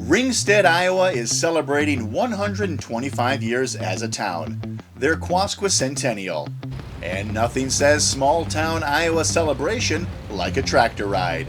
Ringstead, Iowa is celebrating 125 years as a town, their Quasquicentenial. And nothing says small town Iowa celebration like a tractor ride.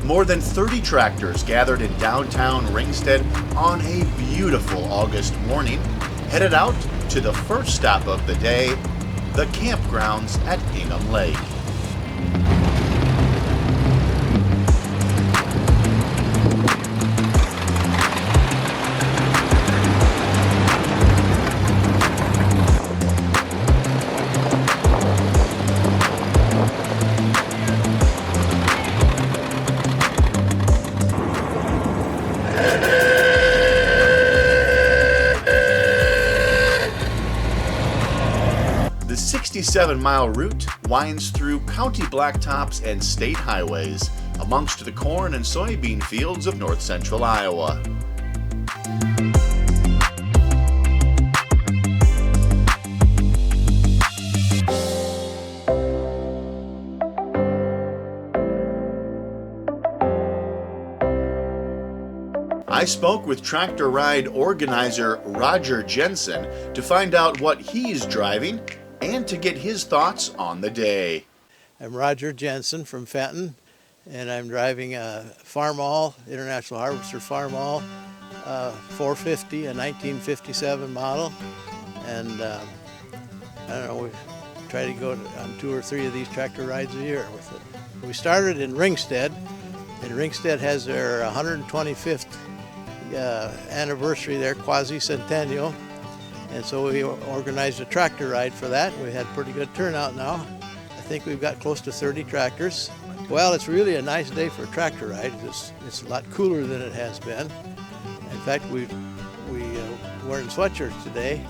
More than 30 tractors gathered in downtown Ringstead on a beautiful August morning, headed out to the first stop of the day, the campgrounds at Ingham Lake. The 67-mile route winds through county blacktops and state highways amongst the corn and soybean fields of north central Iowa. I spoke with tractor ride organizer Roger Jensen to find out what he's driving and to get his thoughts on the day. I'm Roger Jensen from Fenton, and I'm driving a Farmall, International Harvester Farmall 450, a 1957 model. And I don't know, we try to go on 2 or 3 of these tractor rides a year with it. We started in Ringstead, and Ringstead has their 125th anniversary there, Quasquicentenial. And so we organized a tractor ride for that. We had pretty good turnout now. I think we've got close to 30 tractors. Well, it's really a nice day for a tractor ride. It's a lot cooler than it has been. In fact, we're wearing sweatshirts today.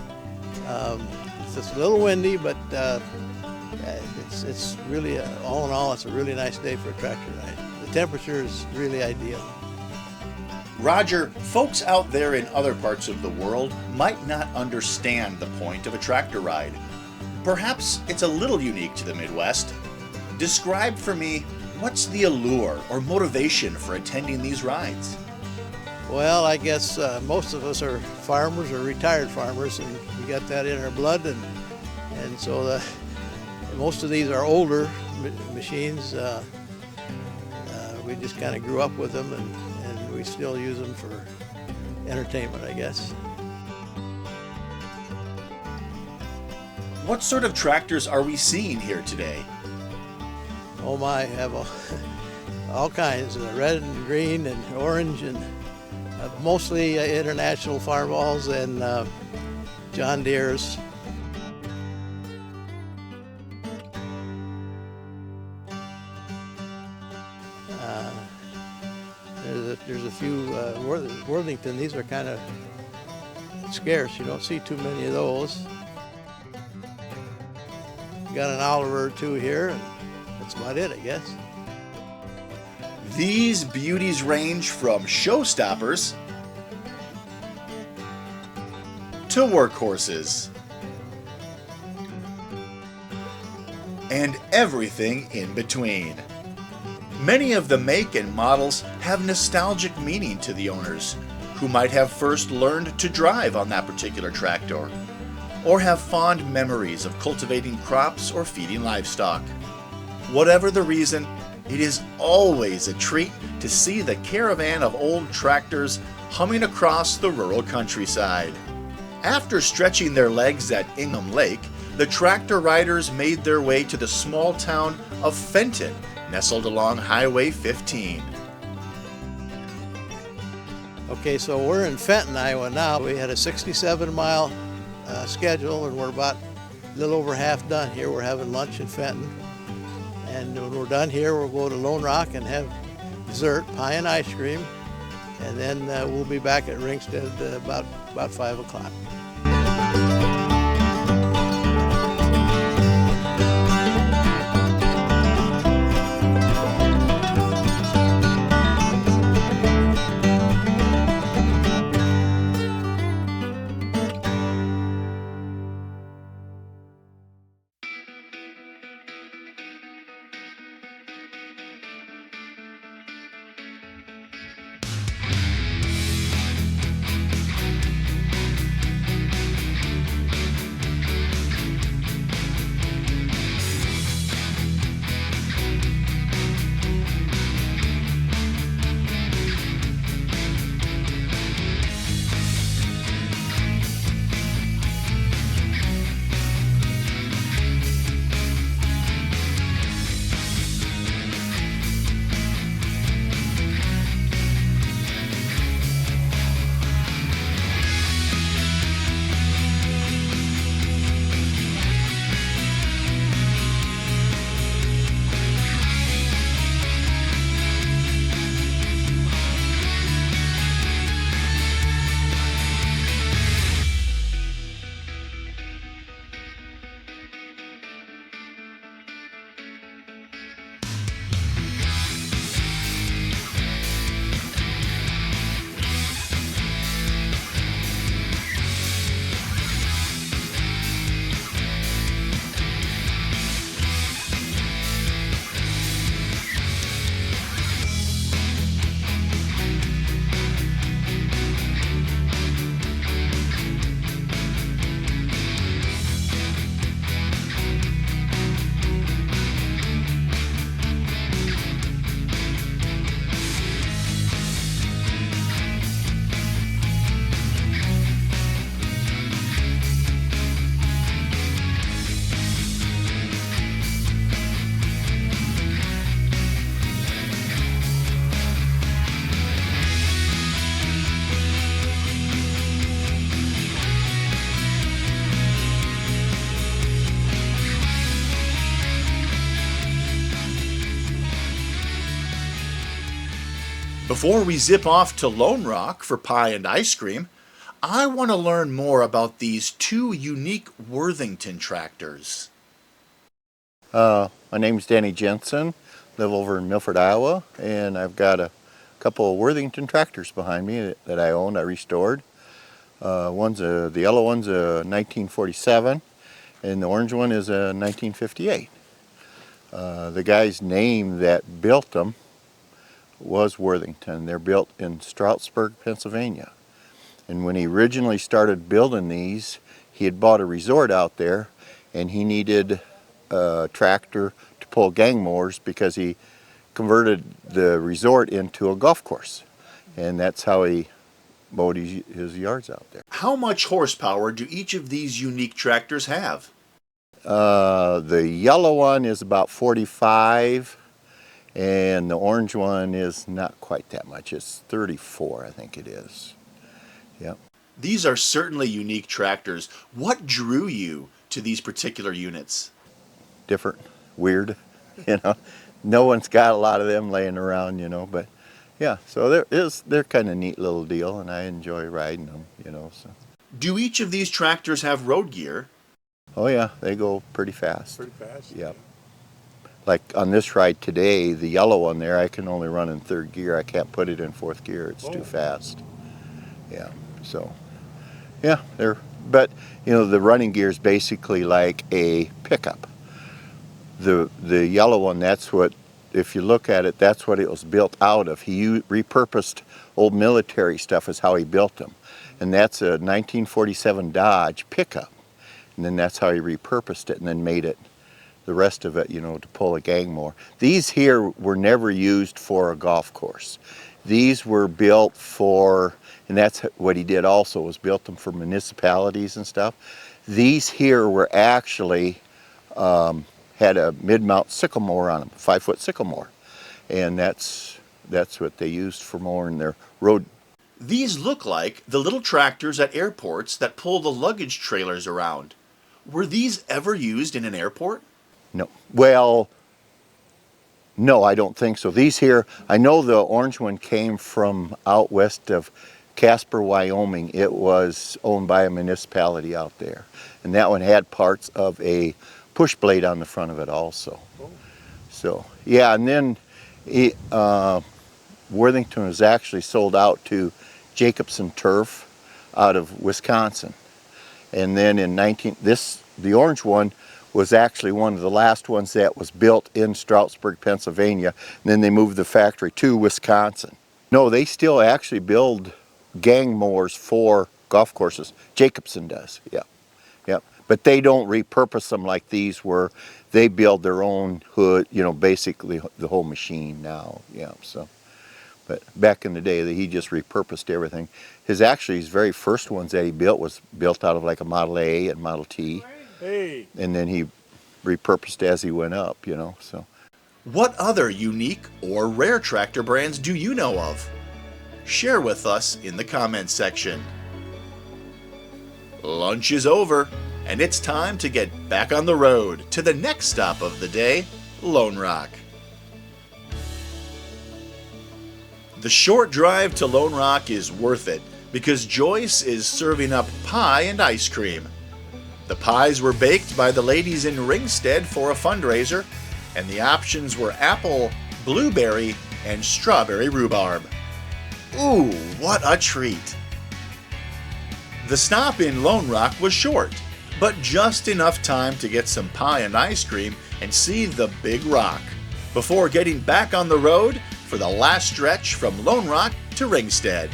It's just a little windy, but it's really, all in all, it's a really nice day for a tractor ride. The temperature is really ideal. Roger, folks out there in other parts of the world might not understand the point of a tractor ride. Perhaps it's a little unique to the Midwest. Describe for me, what's the allure or motivation for attending these rides? Well, I guess most of us are farmers or retired farmers, and we got that in our blood, and so most of these are older machines. We just kind of grew up with them, and we still use them for entertainment, I guess. What sort of tractors are we seeing here today? Oh my, I have all kinds, red and green and orange, and mostly international Farmalls and John Deere's. There's a few Worthington. These are kind of scarce. You don't see too many of those. Got an Oliver or 2 here, and that's about it, I guess. These beauties range from showstoppers to workhorses and everything in between. Many of the make and models have nostalgic meaning to the owners, who might have first learned to drive on that particular tractor, or have fond memories of cultivating crops or feeding livestock. Whatever the reason, it is always a treat to see the caravan of old tractors humming across the rural countryside. After stretching their legs at Ingham Lake, the tractor riders made their way to the small town of Fenton, nestled along Highway 15. Okay, so we're in Fenton, Iowa now. We had a 67-mile schedule, and we're about a little over half done here. We're having lunch in Fenton, and when we're done here, we'll go to Lone Rock and have dessert, pie and ice cream, and then we'll be back at Ringstead about 5 o'clock. Before we zip off to Lone Rock for pie and ice cream, I want to learn more about these two unique Worthington tractors. My name's Danny Jensen, live over in Milford, Iowa, and I've got a couple of Worthington tractors behind me that I own, I restored. The yellow one's a 1947, and the orange one is a 1958. The guy's name that built them was Worthington. They're built in Stroudsburg, Pennsylvania. And when he originally started building these, he had bought a resort out there, and he needed a tractor to pull gang mowers because he converted the resort into a golf course. And that's how he mowed his yards out there. How much horsepower do each of these unique tractors have? The yellow one is about 45, and the orange one is not quite that much. It's 34, I think it is. Yep. These are certainly unique tractors. What drew you to these particular units? Different, weird, No one's got a lot of them laying around, but yeah, so they're kind of neat little deal, and I enjoy riding them, so. Do each of these tractors have road gear? Oh yeah, they go pretty fast. Pretty fast? Yep. Like on this ride today, the yellow one there, I can only run in third gear. I can't put it in fourth gear. It's too fast. Yeah, so, yeah, but the running gear is basically like a pickup. The yellow one, that's what, if you look at it, that's what it was built out of. He repurposed old military stuff is how he built them. And that's a 1947 Dodge pickup. And then that's how he repurposed it and then made it, the rest of it, to pull a gang mower. These here were never used for a golf course. These were built for, and that's what he did also, was built them for municipalities and stuff. These here were actually, had a mid-mount sycamore on them, 5-foot sycamore. And that's what they used for mowing their road. These look like the little tractors at airports that pull the luggage trailers around. Were these ever used in an airport? No. Well, no, I don't think so. These here, I know the orange one came from out west of Casper, Wyoming. It was owned by a municipality out there. And that one had parts of a push blade on the front of it also. So, yeah, and then Worthington was actually sold out to Jacobson Turf out of Wisconsin. And then in the orange one was actually one of the last ones that was built in Stroudsburg, Pennsylvania. And then they moved the factory to Wisconsin. No, they still actually build gang mowers for golf courses. Jacobson does, yeah. Yep. But they don't repurpose them like these were. They build their own hood, basically the whole machine now, yeah, so. But back in the day, he just repurposed everything. His very first ones that he built was built out of like a Model A and Model T. Hey. And then he repurposed as he went up, so. What other unique or rare tractor brands do you know of? Share with us in the comments section. Lunch is over, and it's time to get back on the road to the next stop of the day, Lone Rock. The short drive to Lone Rock is worth it because Joyce is serving up pie and ice cream. The pies were baked by the ladies in Ringstead for a fundraiser, and the options were apple, blueberry, and strawberry rhubarb. Ooh, what a treat! The stop in Lone Rock was short, but just enough time to get some pie and ice cream and see the Big Rock before getting back on the road for the last stretch from Lone Rock to Ringstead.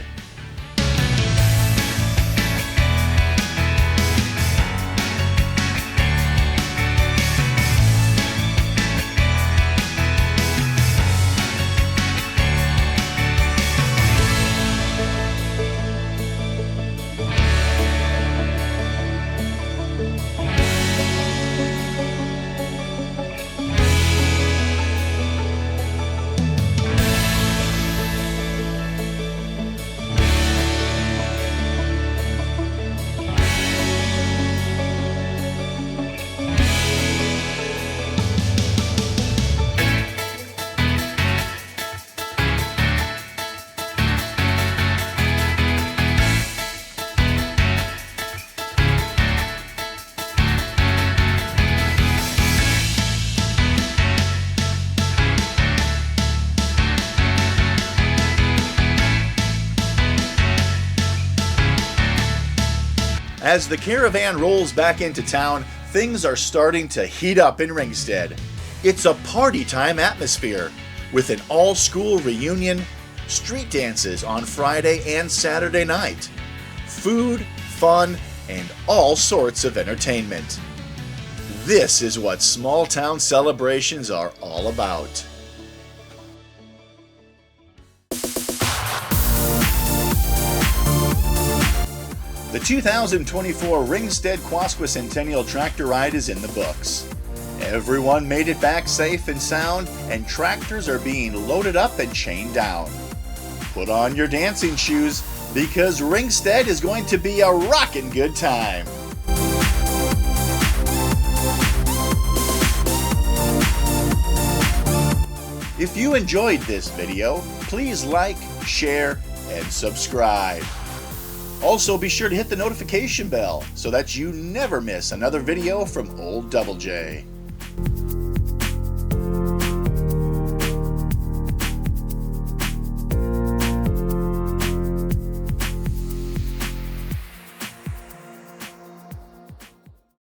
As the caravan rolls back into town, things are starting to heat up in Ringstead. It's a party time atmosphere with an all-school reunion, street dances on Friday and Saturday night, food, fun, and all sorts of entertainment. This is what small town celebrations are all about. The 2024 Ringstead Quasquicentenial tractor ride is in the books. Everyone made it back safe and sound, and tractors are being loaded up and chained down. Put on your dancing shoes, because Ringstead is going to be a rockin' good time. If you enjoyed this video, please like, share, and subscribe. Also, be sure to hit the notification bell so that you never miss another video from Old Double J.